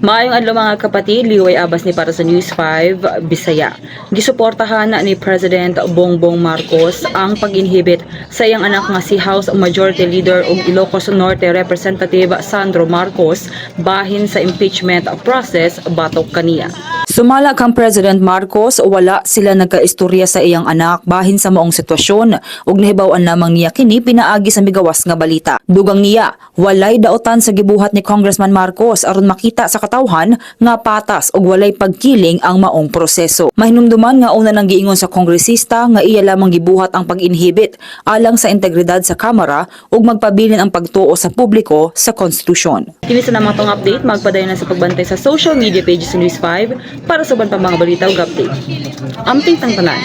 Maayong adlaw mga kapatid, liway abas ni para sa News 5 Bisaya. Gisuportahan ni President Bongbong Marcos ang pag-inhibit sa iyang anak nga si House Majority Leader ug Ilocos Norte Representative Sandro Marcos bahin sa impeachment process batok kaniya. Sumala kang President Marcos, wala sila nagkaistorya sa iyang anak bahin sa maong sitwasyon ug nahibaw-an lamang niya kini pinaagi sa migawas nga balita. Dugang niya, walay daotan sa gibuhat ni Congressman Marcos aron makita sa katawhan nga patas ug walay pagkiling ang maong proseso. Mahinumduman nga una nang giingon sa kongresista nga iya lamang gibuhat ang pag-inhibit alang sa integridad sa Kamara ug magpabilin ang pagtuo sa publiko sa konstitusyon. Kini sa namang tong update, magpadayon na sa pagbantay sa social media pages sa News 5 para sa uban pang mga balita ug update. Amting tang tanan.